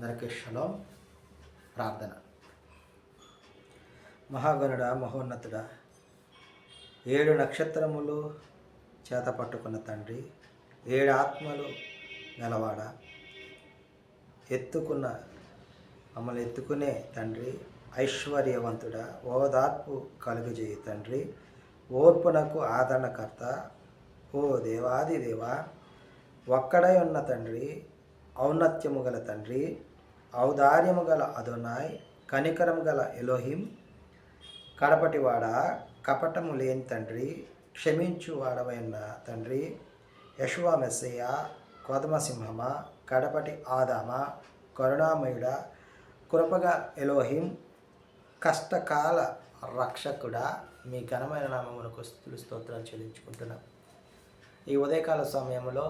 అందరికీ షలోం. ప్రార్థన. మహాగణుడ, మహోన్నతుడ, 7 నక్షత్రములు చేత పట్టుకున్న తండ్రి, 7 ఆత్మలు గలవాడ, మమ్మల్ని ఎత్తుకునే తండ్రి, ఐశ్వర్యవంతుడ, ఓదార్పు కలుగజేయి తండ్రి, ఓర్పునకు ఆదరణకర్త, ఓ దేవాది దేవ, ఒక్కడై ఉన్న తండ్రి, ఔన్నత్యము గల తండ్రి, ఔదార్యము గల అదోనాయ్, కనికరము గల ఎలోహిం, కడపటివాడ, కపటము లేని తండ్రి, క్షమించు వాడవైన తండ్రి, యెషువా మెస్సయ్య, కొదమసింహమ, కడపటి ఆదామ, కరుణామయుడ, కృపగ ఎలోహిం, కష్టకాల రక్షకుడ, మీ ఘనమైన నామమునకు స్తుతులు స్తోత్రాలు చెల్లించుకుంటున్నాం. ఈ ఉదయకాల సమయంలో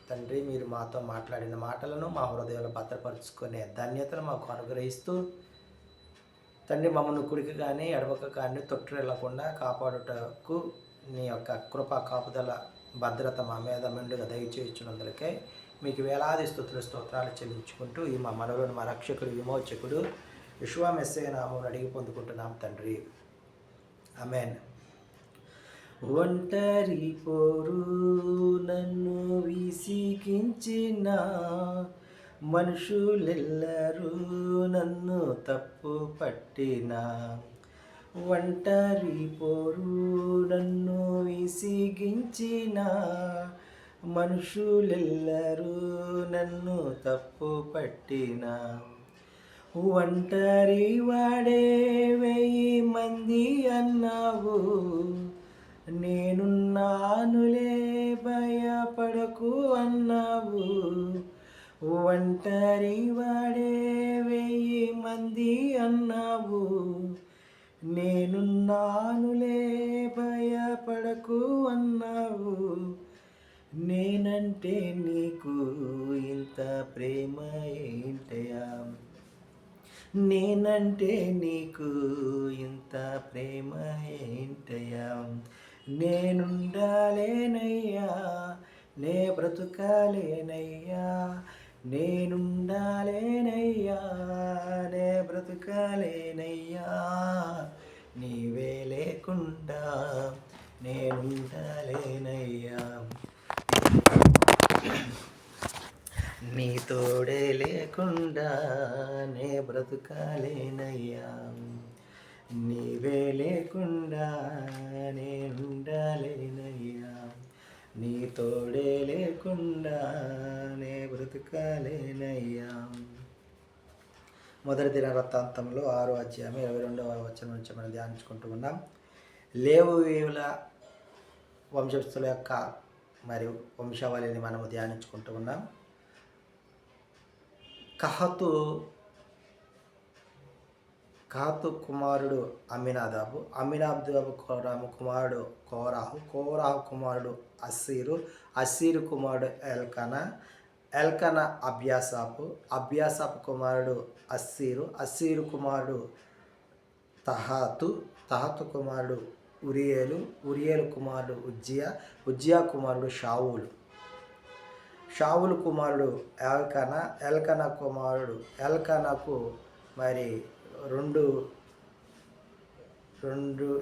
తండ్రి, మీరు మాతో మాట్లాడిన మాటలను మా హృదయంలో భద్రపరుచుకునే ధన్యతను మాకు అనుగ్రహిస్తూ తండ్రి, మమ్మల్ని కుడికి కానీ ఎడవక కానీ తొట్టిల్లకుండా కాపాడుటకు నీ యొక్క కృప కాపుదల భద్రత మా మీద మెండుగా దయచేయించినందులకై మీకు వేలాది స్తుతులు స్తోత్రాలు చెల్లించుకుంటూ ఈ మా మనవులను మా రక్షకుడు విమోచకుడు యెషువా మెస్సయ్య నామమున అడిగి పొందుకుంటున్నాం తండ్రి. ఆమేన్. ఒంటరి పోరు నన్ను విసిగించిన మనుషులెల్లరూ నన్ను తప్పు పట్టిన, ఒంటరి పోరు నన్ను విసిగించిన మనుషులెల్లరూ నన్ను తప్పు పట్టిన, ఒంటరి వాడే 1000 మంది అన్నావు, నేనున్నానులే భయపడకు అన్నావు, ఒంటరి వాడే 1000 మంది అన్నావు, నేనున్నానులే భయపడకు అన్నావు, నేనంటే నీకు ఇంత ప్రేమ ఏంటయా, నేనంటే నీకు ఇంత ప్రేమ ఏంటయా, నేనుండాలేనయ్యా నే బ్రతుకాలేనయ్యా, నేనుండాలేనయ్యా నే బ్రతుకాలేనయ్యా, నీవే లేకుండా నేనుండాలేనయ్యా, నీ తోడే లేకుండా నే బ్రతుకాలేనయ్యా, నీవే లేకుండా నేనుండాలేనయ్యా, నీ తోడే లేకుండా నే బ్రతుకాలేనయ్యా. మొదటి దినవృత్తాంతంలో 6వ అధ్యాయం 22వ వచనం నుంచి మనం ధ్యానించుకుంటూ ఉన్నాం. లేవీయుల వంశస్థుల యొక్క మరియు వంశావళిని మనము ధ్యానించుకుంటూ ఉన్నాం. కహాతు కుమారుడు అమ్మినాదాబు, అమ్మినాదాబు కుమారుడు కోరాహు, కోరాహు కుమారుడు అస్సీరు, అస్సీరు కుమారుడు ఎల్కనా, ఎల్కనా అబ్యాసాపు, అబ్యాసాపు కుమారుడు అస్సీరు, అస్సీరు కుమారుడు తహాతు, తహాతు కుమారుడు ఉరియేలు, ఉరియేలు కుమారుడు ఉజ్జియా, ఉజ్జియా కుమారుడు షావులు, షావులు కుమారుడు ఎల్కనా, ఎల్కనా కుమారుడు, ఎల్కనాకు మరి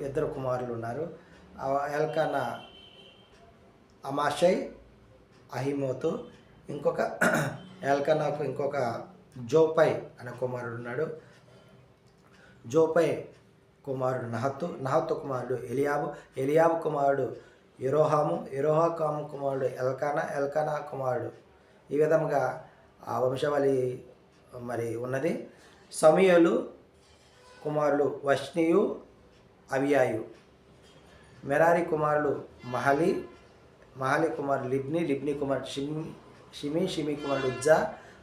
ఇద్దరు కుమారులు ఉన్నారు. ఎల్కనా అమాషై, అహిమోతు, ఇంకొక ఎల్కనాకు ఇంకొక జోపై అనే కుమారుడు ఉన్నాడు. జోపై కుమారుడు నహతు, నహతు కుమారుడు ఎలియాబు, ఎలియాబు కుమారుడు యెరోహాము, యెరోహాము కుమారుడు ఎల్కనా, ఎల్కనా కుమారుడు. ఈ విధముగా ఆ వంశవళి మరి ఉన్నది. సమూయేలు కుమారులు వష్నియు, అవియాయు. మెరారి కుమారులు మహలి, మహలి కుమారుడు లిబ్ని, లిబ్ని కుమారుడు షిమి, షిమి కుమారుడు ఉజ్జా,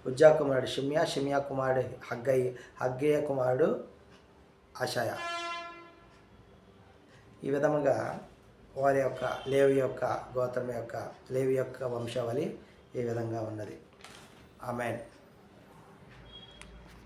ఉజ్జా కుమారుడు షిమ్యా, షిమ్యా కుమారుడు హగ్గయ్య, హగ్గయ్య కుమారుడు అషయ. ఈ విధముగా వారి యొక్క లేవి యొక్క గోత్రం యొక్క లేవి యొక్క వంశావళి ఈ విధంగా ఉన్నది. ఆమేన్.